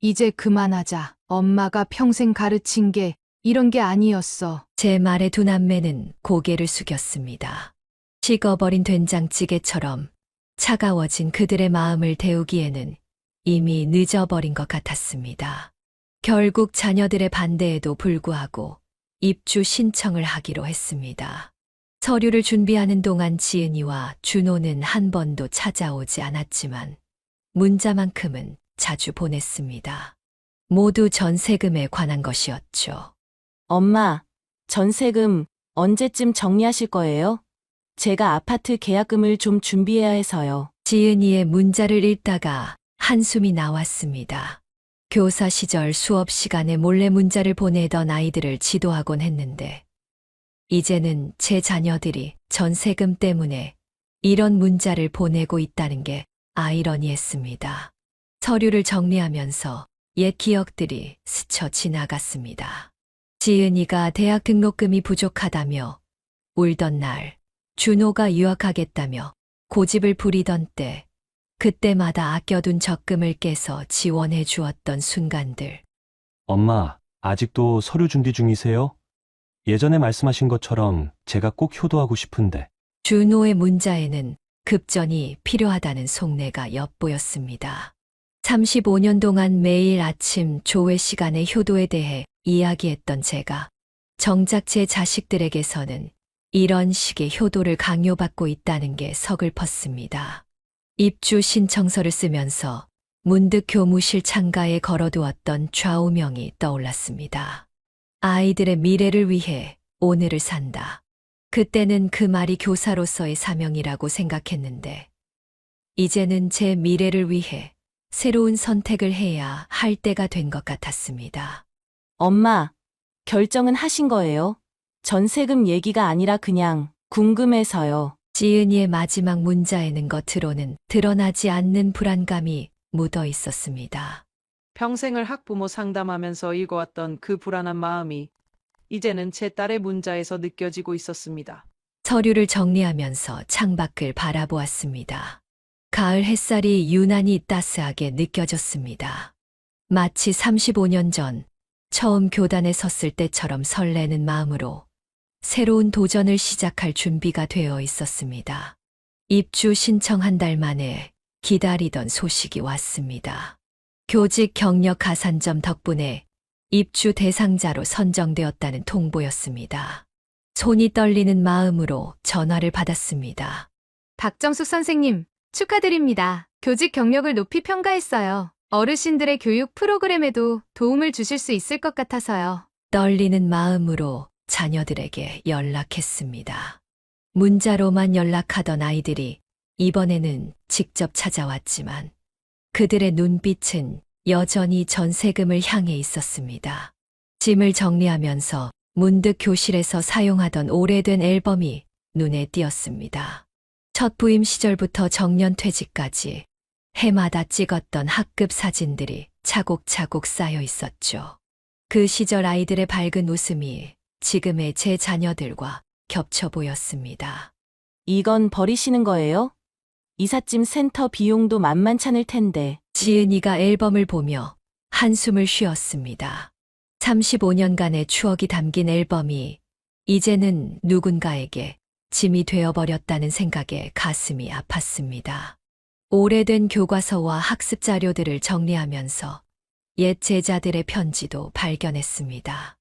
이제 그만하자. 엄마가 평생 가르친 게 이런 게 아니었어. 제 말에 두 남매는 고개를 숙였습니다. 식어버린 된장찌개처럼 차가워진 그들의 마음을 데우기에는 이미 늦어버린 것 같았습니다. 결국 자녀들의 반대에도 불구하고 입주 신청을 하기로 했습니다. 서류를 준비하는 동안 지은이와 준호는 한 번도 찾아오지 않았지만 문자만큼은 자주 보냈습니다. 모두 전세금에 관한 것이었죠. 엄마, 전세금 언제쯤 정리하실 거예요? 제가 아파트 계약금을 좀 준비해야 해서요. 지은이의 문자를 읽다가 한숨이 나왔습니다. 교사 시절 수업 시간에 몰래 문자를 보내던 아이들을 지도하곤 했는데, 이제는 제 자녀들이 전세금 때문에 이런 문자를 보내고 있다는 게 아이러니했습니다. 서류를 정리하면서 옛 기억들이 스쳐 지나갔습니다. 지은이가 대학 등록금이 부족하다며 울던 날, 준호가 유학하겠다며 고집을 부리던 때, 그때마다 아껴둔 적금을 깨서 지원해 주었던 순간들. 엄마, 아직도 서류 준비 중이세요? 예전에 말씀하신 것처럼 제가 꼭 효도하고 싶은데. 준호의 문자에는 급전이 필요하다는 속내가 엿보였습니다. 35년 동안 매일 아침 조회 시간의 효도에 대해 이야기했던 제가 정작 제 자식들에게서는 이런 식의 효도를 강요받고 있다는 게 서글펐습니다. 입주 신청서를 쓰면서 문득 교무실 창가에 걸어두었던 좌우명이 떠올랐습니다. 아이들의 미래를 위해 오늘을 산다. 그때는 그 말이 교사로서의 사명이라고 생각했는데, 이제는 제 미래를 위해 새로운 선택을 해야 할 때가 된 것 같았습니다. 엄마, 결정은 하신 거예요? 전세금 얘기가 아니라 그냥 궁금해서요. 지은이의 마지막 문자에는 겉으로는 드러나지 않는 불안감이 묻어 있었습니다. 평생을 학부모 상담하면서 읽어왔던 그 불안한 마음이 이제는 제 딸의 문자에서 느껴지고 있었습니다. 서류를 정리하면서 창밖을 바라보았습니다. 가을 햇살이 유난히 따스하게 느껴졌습니다. 마치 35년 전 처음 교단에 섰을 때처럼 설레는 마음으로 새로운 도전을 시작할 준비가 되어 있었습니다. 입주 신청 한 달 만에 기다리던 소식이 왔습니다. 교직 경력 가산점 덕분에 입주 대상자로 선정되었다는 통보였습니다. 손이 떨리는 마음으로 전화를 받았습니다. 박정숙 선생님, 축하드립니다. 교직 경력을 높이 평가했어요. 어르신들의 교육 프로그램에도 도움을 주실 수 있을 것 같아서요. 떨리는 마음으로 자녀들에게 연락했습니다. 문자로만 연락하던 아이들이 이번에는 직접 찾아왔지만 그들의 눈빛은 여전히 전세금을 향해 있었습니다. 짐을 정리하면서 문득 교실에서 사용하던 오래된 앨범이 눈에 띄었습니다. 첫 부임 시절부터 정년 퇴직까지 해마다 찍었던 학급 사진들이 차곡차곡 쌓여 있었죠. 그 시절 아이들의 밝은 웃음이 지금의 제 자녀들과 겹쳐 보였습니다. 이건 버리시는 거예요? 이삿짐 센터 비용도 만만찮을 텐데. 지은이가 앨범을 보며 한숨을 쉬었습니다. 35년간의 추억이 담긴 앨범이 이제는 누군가에게 짐이 되어버렸다는 생각에 가슴이 아팠습니다. 오래된 교과서와 학습 자료들을 정리하면서 옛 제자들의 편지도 발견했습니다.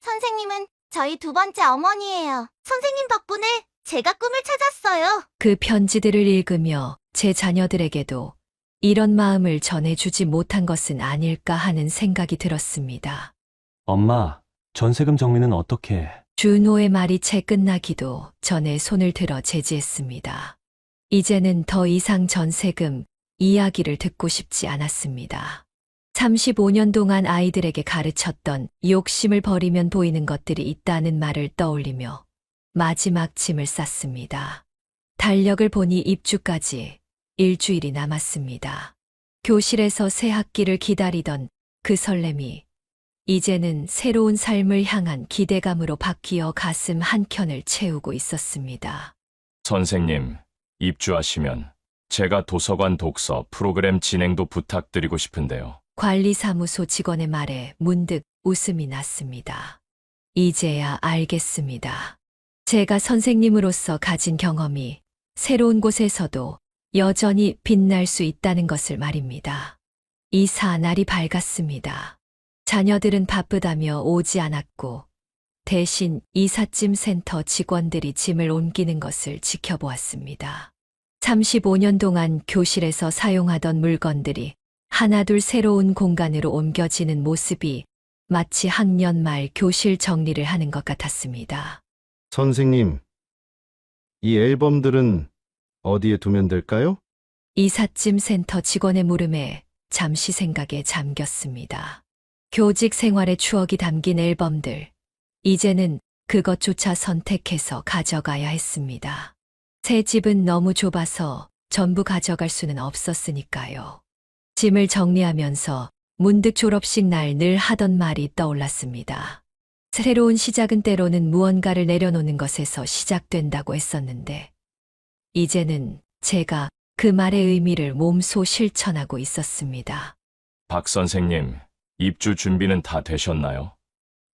선생님은 저희 두 번째 어머니예요. 선생님 덕분에 제가 꿈을 찾았어요. 그 편지들을 읽으며 제 자녀들에게도 이런 마음을 전해주지 못한 것은 아닐까 하는 생각이 들었습니다. 엄마, 전세금 정리는 어떻게 해? 준호의 말이 채 끝나기도 전에 손을 들어 제지했습니다. 이제는 더 이상 전세금 이야기를 듣고 싶지 않았습니다. 35년 동안 아이들에게 가르쳤던 욕심을 버리면 보이는 것들이 있다는 말을 떠올리며 마지막 짐을 쌌습니다. 달력을 보니 입주까지 일주일이 남았습니다. 교실에서 새 학기를 기다리던 그 설렘이 이제는 새로운 삶을 향한 기대감으로 바뀌어 가슴 한켠을 채우고 있었습니다. 선생님, 입주하시면 제가 도서관 독서 프로그램 진행도 부탁드리고 싶은데요. 관리사무소 직원의 말에 문득 웃음이 났습니다. 이제야 알겠습니다. 제가 선생님으로서 가진 경험이 새로운 곳에서도 여전히 빛날 수 있다는 것을 말입니다. 이사 날이 밝았습니다. 자녀들은 바쁘다며 오지 않았고 대신 이삿짐 센터 직원들이 짐을 옮기는 것을 지켜보았습니다. 35년 동안 교실에서 사용하던 물건들이 하나둘 새로운 공간으로 옮겨지는 모습이 마치 학년 말 교실 정리를 하는 것 같았습니다. 선생님, 이 앨범들은 어디에 두면 될까요? 이삿짐 센터 직원의 물음에 잠시 생각에 잠겼습니다. 교직 생활의 추억이 담긴 앨범들. 이제는 그것조차 선택해서 가져가야 했습니다. 새 집은 너무 좁아서 전부 가져갈 수는 없었으니까요. 짐을 정리하면서 문득 졸업식 날 늘 하던 말이 떠올랐습니다. 새로운 시작은 때로는 무언가를 내려놓는 것에서 시작된다고 했었는데, 이제는 제가 그 말의 의미를 몸소 실천하고 있었습니다. 박 선생님, 입주 준비는 다 되셨나요?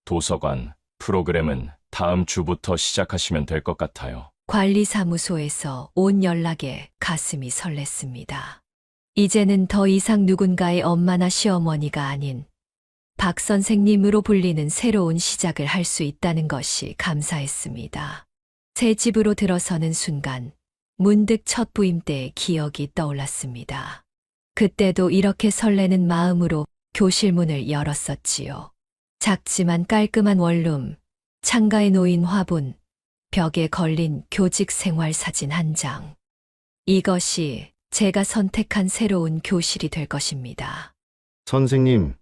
도서관, 프로그램은 다음 주부터 시작하시면 될 것 같아요. 관리사무소에서 온 연락에 가슴이 설렜습니다. 이제는 더 이상 누군가의 엄마나 시어머니가 아닌 박 선생님으로 불리는 새로운 시작을 할 수 있다는 것이 감사했습니다. 새 집으로 들어서는 순간 문득 첫 부임 때의 기억이 떠올랐습니다. 그때도 이렇게 설레는 마음으로 교실 문을 열었었지요. 작지만 깔끔한 원룸, 창가에 놓인 화분, 벽에 걸린 교직 생활 사진 한 장. 이것이 제가 선택한 새로운 교실이 될 것입니다. 선생님,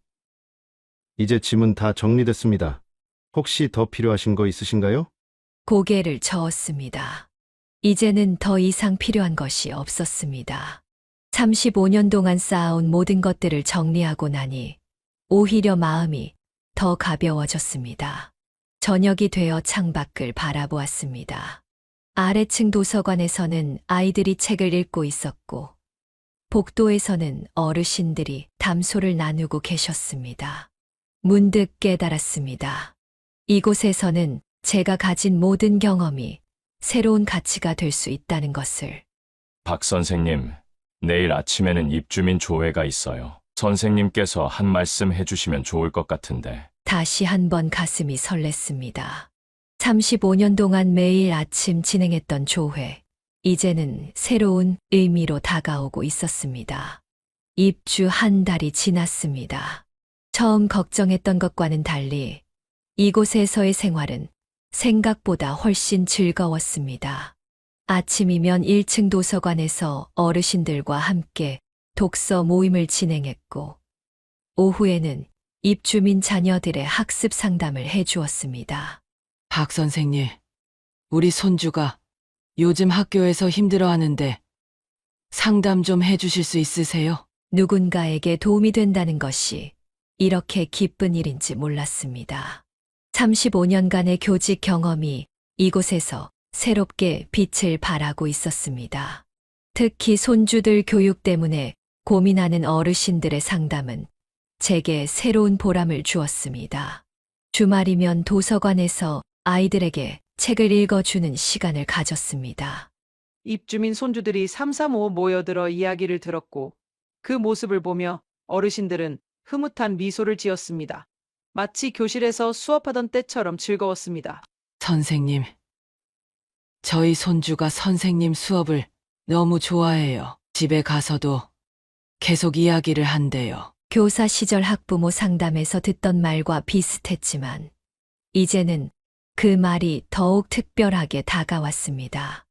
이제 짐은 다 정리됐습니다. 혹시 더 필요하신 거 있으신가요? 고개를 저었습니다. 이제는 더 이상 필요한 것이 없었습니다. 35년 동안 쌓아온 모든 것들을 정리하고 나니 오히려 마음이 더 가벼워졌습니다. 저녁이 되어 창밖을 바라보았습니다. 아래층 도서관에서는 아이들이 책을 읽고 있었고, 복도에서는 어르신들이 담소를 나누고 계셨습니다. 문득 깨달았습니다. 이곳에서는 제가 가진 모든 경험이 새로운 가치가 될 수 있다는 것을. 박 선생님, 내일 아침에는 입주민 조회가 있어요. 선생님께서 한 말씀 해주시면 좋을 것 같은데. 다시 한번 가슴이 설렜습니다. 35년 동안 매일 아침 진행했던 조회, 이제는 새로운 의미로 다가오고 있었습니다. 입주 한 달이 지났습니다. 처음 걱정했던 것과는 달리 이곳에서의 생활은 생각보다 훨씬 즐거웠습니다. 아침이면 1층 도서관에서 어르신들과 함께 독서 모임을 진행했고, 오후에는 입주민 자녀들의 학습 상담을 해주었습니다. 박 선생님, 우리 손주가 요즘 학교에서 힘들어하는데 상담 좀 해주실 수 있으세요? 누군가에게 도움이 된다는 것이 이렇게 기쁜 일인지 몰랐습니다. 35년간의 교직 경험이 이곳에서 새롭게 빛을 발하고 있었습니다. 특히 손주들 교육 때문에 고민하는 어르신들의 상담은 제게 새로운 보람을 주었습니다. 주말이면 도서관에서 아이들에게 책을 읽어주는 시간을 가졌습니다. 입주민 손주들이 삼삼오오 모여들어 이야기를 들었고, 그 모습을 보며 어르신들은 흐뭇한 미소를 지었습니다. 마치 교실에서 수업하던 때처럼 즐거웠습니다. 선생님, 저희 손주가 선생님 수업을 너무 좋아해요. 집에 가서도 계속 이야기를 한대요. 교사 시절 학부모 상담에서 듣던 말과 비슷했지만, 이제는 그 말이 더욱 특별하게 다가왔습니다.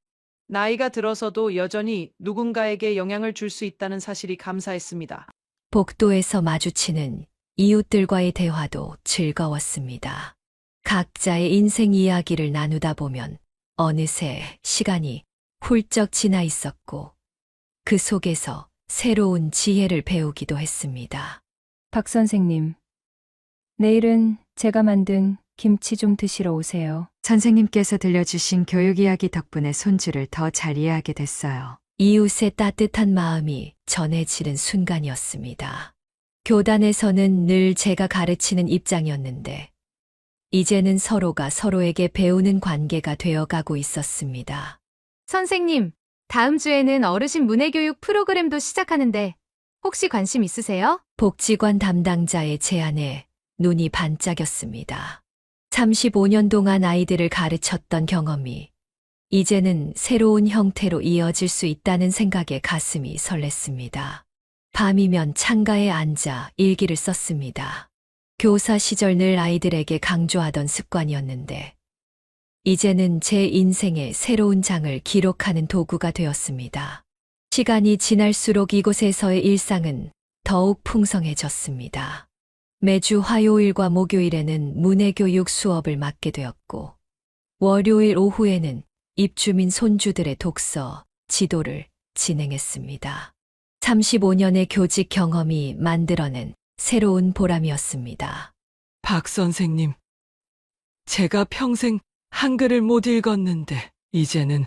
나이가 들어서도 여전히 누군가에게 영향을 줄 수 있다는 사실이 감사했습니다. 복도에서 마주치는 이웃들과의 대화도 즐거웠습니다. 각자의 인생 이야기를 나누다 보면 어느새 시간이 훌쩍 지나 있었고, 그 속에서 새로운 지혜를 배우기도 했습니다. 박 선생님, 내일은 제가 만든 김치 좀 드시러 오세요. 선생님께서 들려주신 교육 이야기 덕분에 손주를 더 잘 이해하게 됐어요. 이웃의 따뜻한 마음이 전해지는 순간이었습니다. 교단에서는 늘 제가 가르치는 입장이었는데, 이제는 서로가 서로에게 배우는 관계가 되어가고 있었습니다. 선생님, 다음 주에는 어르신 문해교육 프로그램도 시작하는데 혹시 관심 있으세요? 복지관 담당자의 제안에 눈이 반짝였습니다. 35년 동안 아이들을 가르쳤던 경험이 이제는 새로운 형태로 이어질 수 있다는 생각에 가슴이 설렜습니다. 밤이면 창가에 앉아 일기를 썼습니다. 교사 시절 늘 아이들에게 강조하던 습관이었는데, 이제는 제 인생의 새로운 장을 기록하는 도구가 되었습니다. 시간이 지날수록 이곳에서의 일상은 더욱 풍성해졌습니다. 매주 화요일과 목요일에는 문해교육 수업을 맡게 되었고, 월요일 오후에는 입주민 손주들의 독서, 지도를 진행했습니다. 35년의 교직 경험이 만들어낸 새로운 보람이었습니다. 박 선생님, 제가 평생 한글을 못 읽었는데 이제는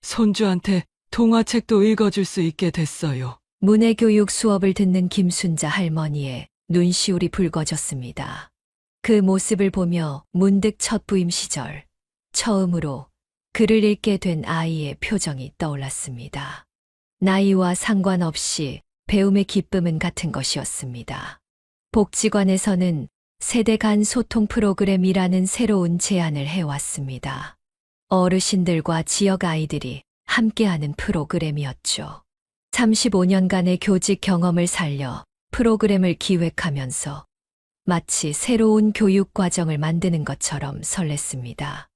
손주한테 동화책도 읽어줄 수 있게 됐어요. 문해교육 수업을 듣는 김순자 할머니의 눈시울이 붉어졌습니다. 그 모습을 보며 문득 첫 부임 시절, 처음으로 글을 읽게 된 아이의 표정이 떠올랐습니다. 나이와 상관없이 배움의 기쁨은 같은 것이었습니다. 복지관에서는 세대 간 소통 프로그램이라는 새로운 제안을 해왔습니다. 어르신들과 지역 아이들이 함께하는 프로그램이었죠. 35년간의 교직 경험을 살려 프로그램을 기획하면서 마치 새로운 교육 과정을 만드는 것처럼 설렜습니다.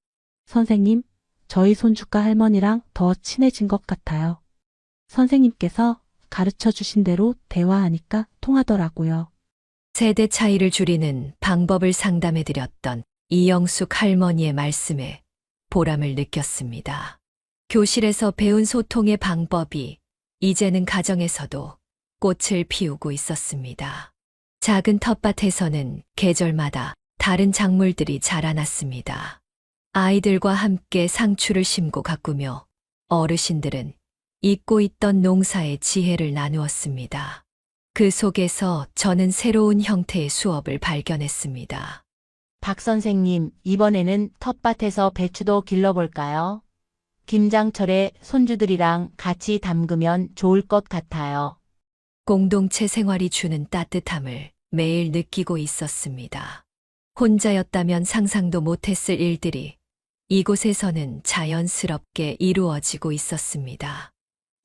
선생님, 저희 손주가 할머니랑 더 친해진 것 같아요. 선생님께서 가르쳐 주신 대로 대화하니까 통하더라고요. 세대 차이를 줄이는 방법을 상담해드렸던 이영숙 할머니의 말씀에 보람을 느꼈습니다. 교실에서 배운 소통의 방법이 이제는 가정에서도 꽃을 피우고 있었습니다. 작은 텃밭에서는 계절마다 다른 작물들이 자라났습니다. 아이들과 함께 상추를 심고 가꾸며 어르신들은 잊고 있던 농사의 지혜를 나누었습니다. 그 속에서 저는 새로운 형태의 수업을 발견했습니다. 박 선생님, 이번에는 텃밭에서 배추도 길러볼까요? 김장철에 손주들이랑 같이 담그면 좋을 것 같아요. 공동체 생활이 주는 따뜻함을 매일 느끼고 있었습니다. 혼자였다면 상상도 못했을 일들이 이곳에서는 자연스럽게 이루어지고 있었습니다.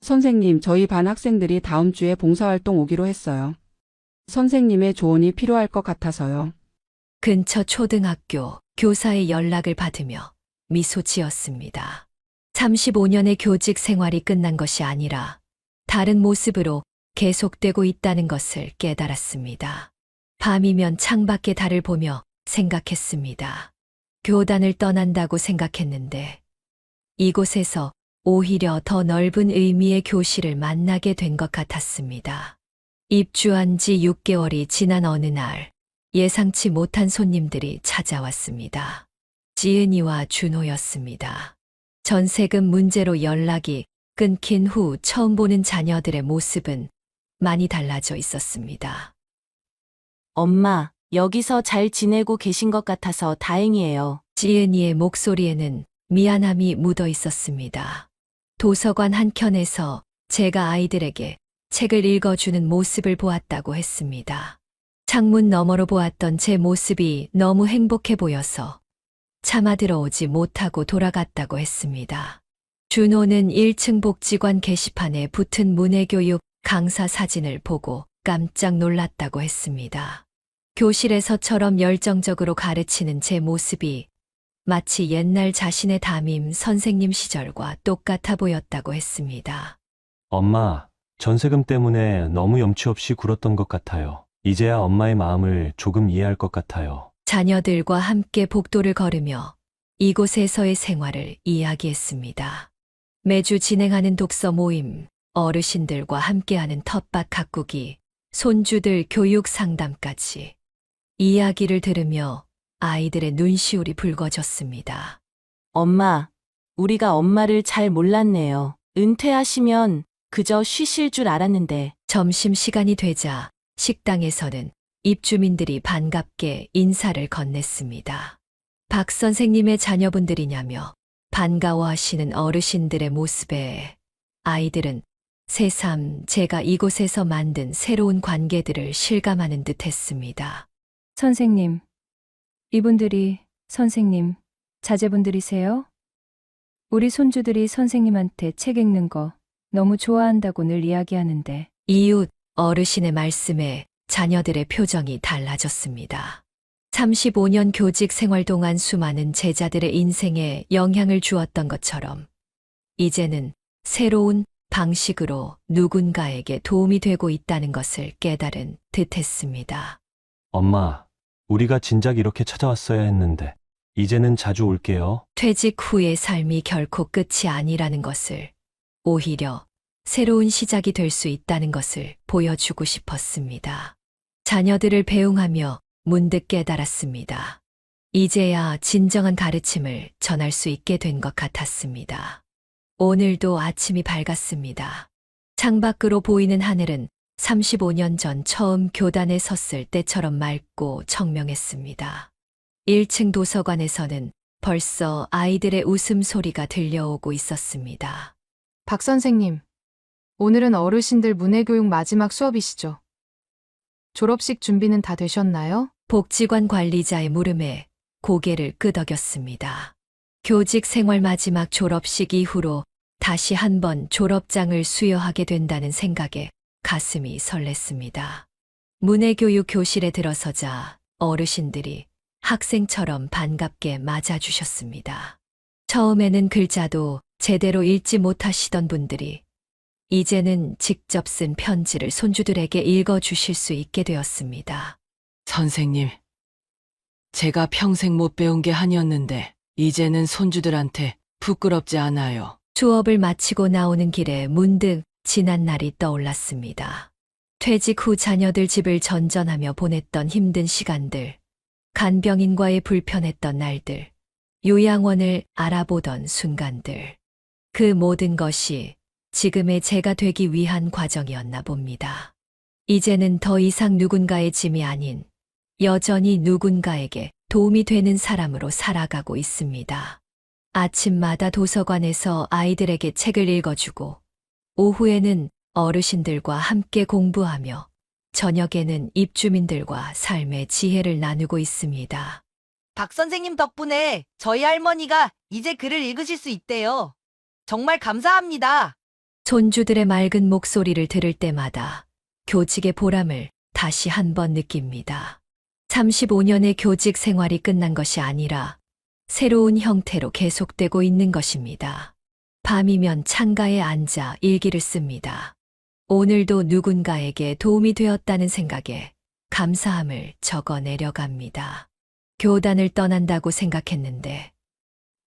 선생님, 저희 반 학생들이 다음 주에 봉사활동 오기로 했어요. 선생님의 조언이 필요할 것 같아서요. 근처 초등학교 교사의 연락을 받으며 미소 지었습니다. 35년의 교직 생활이 끝난 것이 아니라 다른 모습으로 계속되고 있다는 것을 깨달았습니다. 밤이면 창밖의 달을 보며 생각했습니다. 교단을 떠난다고 생각했는데 이곳에서 오히려 더 넓은 의미의 교실을 만나게 된 것 같았습니다. 입주한 지 6개월이 지난 어느 날 예상치 못한 손님들이 찾아왔습니다. 지은이와 준호였습니다. 전세금 문제로 연락이 끊긴 후 처음 보는 자녀들의 모습은 많이 달라져 있었습니다. 엄마, 여기서 잘 지내고 계신 것 같아서 다행이에요. 지은이의 목소리에는 미안함이 묻어 있었습니다. 도서관 한켠에서 제가 아이들에게 책을 읽어주는 모습을 보았다고 했습니다. 창문 너머로 보았던 제 모습이 너무 행복해 보여서 차마 들어오지 못하고 돌아갔다고 했습니다. 준호는 1층 복지관 게시판에 붙은 문해교육 강사 사진을 보고 깜짝 놀랐다고 했습니다. 교실에서처럼 열정적으로 가르치는 제 모습이 마치 옛날 자신의 담임 선생님 시절과 똑같아 보였다고 했습니다. 엄마, 전세금 때문에 너무 염치 없이 굴었던 것 같아요. 이제야 엄마의 마음을 조금 이해할 것 같아요. 자녀들과 함께 복도를 걸으며 이곳에서의 생활을 이야기했습니다. 매주 진행하는 독서 모임, 어르신들과 함께하는 텃밭 가꾸기, 손주들 교육 상담까지 이야기를 들으며 아이들의 눈시울이 붉어졌습니다. 엄마, 우리가 엄마를 잘 몰랐네요. 은퇴하시면 그저 쉬실 줄 알았는데. 점심시간이 되자 식당에서는 입주민들이 반갑게 인사를 건넸습니다. 박 선생님의 자녀분들이냐며 반가워하시는 어르신들의 모습에 아이들은 새삼 제가 이곳에서 만든 새로운 관계들을 실감하는 듯 했습니다. 선생님, 이분들이 선생님, 자제분들이세요? 우리 손주들이 선생님한테 책 읽는 거 너무 좋아한다고 늘 이야기하는데. 이웃, 어르신의 말씀에 자녀들의 표정이 달라졌습니다. 35년 교직 생활 동안 수많은 제자들의 인생에 영향을 주었던 것처럼 이제는 새로운 방식으로 누군가에게 도움이 되고 있다는 것을 깨달은 듯했습니다. 엄마, 우리가 진작 이렇게 찾아왔어야 했는데, 이제는 자주 올게요. 퇴직 후의 삶이 결코 끝이 아니라는 것을, 오히려 새로운 시작이 될 수 있다는 것을 보여주고 싶었습니다. 자녀들을 배웅하며 문득 깨달았습니다. 이제야 진정한 가르침을 전할 수 있게 된 것 같았습니다. 오늘도 아침이 밝았습니다. 창밖으로 보이는 하늘은 35년 전 처음 교단에 섰을 때처럼 맑고 청명했습니다. 1층 도서관에서는 벌써 아이들의 웃음소리가 들려오고 있었습니다. 박 선생님, 오늘은 어르신들 문해교육 마지막 수업이시죠? 졸업식 준비는 다 되셨나요? 복지관 관리자의 물음에 고개를 끄덕였습니다. 교직 생활 마지막 졸업식 이후로 다시 한번 졸업장을 수여하게 된다는 생각에 가슴이 설렜습니다. 문해교육 교실에 들어서자 어르신들이 학생처럼 반갑게 맞아주셨습니다. 처음에는 글자도 제대로 읽지 못하시던 분들이 이제는 직접 쓴 편지를 손주들에게 읽어주실 수 있게 되었습니다. 선생님, 제가 평생 못 배운 게 아니었는데 이제는 손주들한테 부끄럽지 않아요. 수업을 마치고 나오는 길에 문득 지난 날이 떠올랐습니다. 퇴직 후 자녀들 집을 전전하며 보냈던 힘든 시간들, 간병인과의 불편했던 날들, 요양원을 알아보던 순간들. 그 모든 것이 지금의 제가 되기 위한 과정이었나 봅니다. 이제는 더 이상 누군가의 짐이 아닌 여전히 누군가에게 도움이 되는 사람으로 살아가고 있습니다. 아침마다 도서관에서 아이들에게 책을 읽어주고 오후에는 어르신들과 함께 공부하며 저녁에는 입주민들과 삶의 지혜를 나누고 있습니다. 박 선생님 덕분에 저희 할머니가 이제 글을 읽으실 수 있대요. 정말 감사합니다. 손주들의 맑은 목소리를 들을 때마다 교직의 보람을 다시 한번 느낍니다. 35년의 교직 생활이 끝난 것이 아니라 새로운 형태로 계속되고 있는 것입니다. 밤이면 창가에 앉아 일기를 씁니다. 오늘도 누군가에게 도움이 되었다는 생각에 감사함을 적어 내려갑니다. 교단을 떠난다고 생각했는데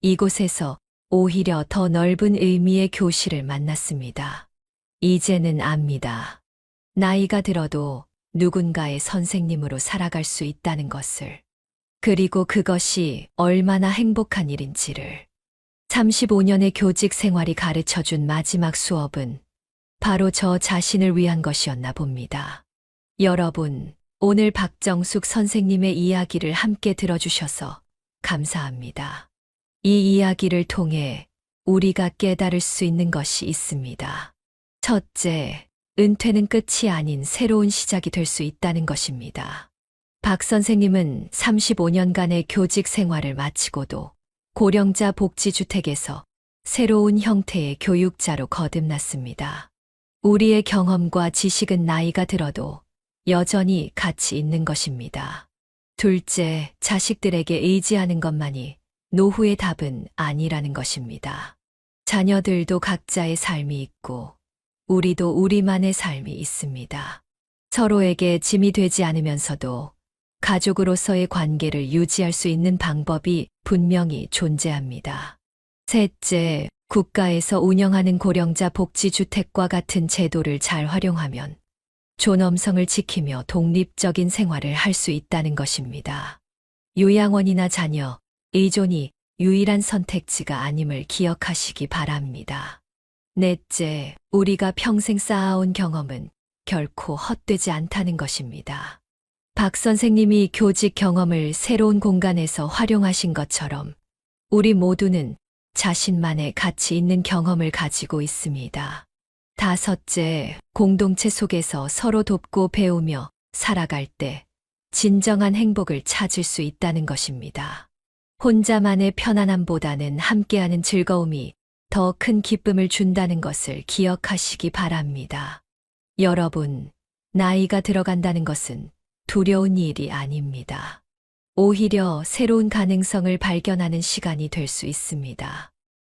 이곳에서 오히려 더 넓은 의미의 교실을 만났습니다. 이제는 압니다. 나이가 들어도 누군가의 선생님으로 살아갈 수 있다는 것을. 그리고 그것이 얼마나 행복한 일인지를. 35년의 교직 생활이 가르쳐준 마지막 수업은 바로 저 자신을 위한 것이었나 봅니다. 여러분, 오늘 박정숙 선생님의 이야기를 함께 들어주셔서 감사합니다. 이 이야기를 통해 우리가 깨달을 수 있는 것이 있습니다. 첫째, 은퇴는 끝이 아닌 새로운 시작이 될 수 있다는 것입니다. 박 선생님은 35년간의 교직 생활을 마치고도 고령자 복지주택에서 새로운 형태의 교육자로 거듭났습니다. 우리의 경험과 지식은 나이가 들어도 여전히 가치 있는 것입니다. 둘째, 자식들에게 의지하는 것만이 노후의 답은 아니라는 것입니다. 자녀들도 각자의 삶이 있고 우리도 우리만의 삶이 있습니다. 서로에게 짐이 되지 않으면서도 가족으로서의 관계를 유지할 수 있는 방법이 분명히 존재합니다. 셋째, 국가에서 운영하는 고령자 복지주택과 같은 제도를 잘 활용하면 존엄성을 지키며 독립적인 생활을 할 수 있다는 것입니다. 요양원이나 자녀, 의존이 유일한 선택지가 아님을 기억하시기 바랍니다. 넷째, 우리가 평생 쌓아온 경험은 결코 헛되지 않다는 것입니다. 박 선생님이 교직 경험을 새로운 공간에서 활용하신 것처럼 우리 모두는 자신만의 가치 있는 경험을 가지고 있습니다. 다섯째, 공동체 속에서 서로 돕고 배우며 살아갈 때 진정한 행복을 찾을 수 있다는 것입니다. 혼자만의 편안함보다는 함께하는 즐거움이 더 큰 기쁨을 준다는 것을 기억하시기 바랍니다. 여러분, 나이가 들어간다는 것은 두려운 일이 아닙니다. 오히려 새로운 가능성을 발견하는 시간이 될 수 있습니다.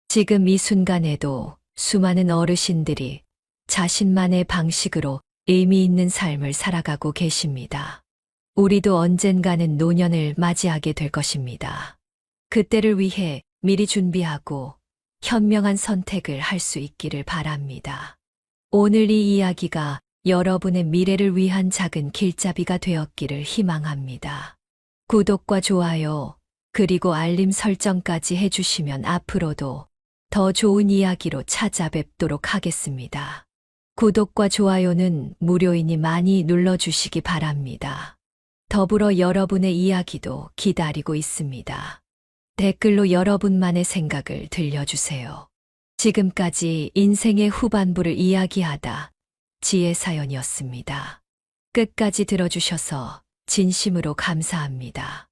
지금 이 순간에도 수많은 어르신들이 자신만의 방식으로 의미 있는 삶을 살아가고 계십니다. 우리도 언젠가는 노년을 맞이하게 될 것입니다. 그때를 위해 미리 준비하고 현명한 선택을 할 수 있기를 바랍니다. 오늘 이 이야기가 여러분의 미래를 위한 작은 길잡이가 되었기를 희망합니다. 구독과 좋아요, 그리고 알림 설정까지 해주시면 앞으로도 더 좋은 이야기로 찾아뵙도록 하겠습니다. 구독과 좋아요는 무료이니 많이 눌러주시기 바랍니다. 더불어 여러분의 이야기도 기다리고 있습니다. 댓글로 여러분만의 생각을 들려주세요. 지금까지 인생의 후반부를 이야기하다 지혜사연이었습니다. 끝까지 들어주셔서 진심으로 감사합니다.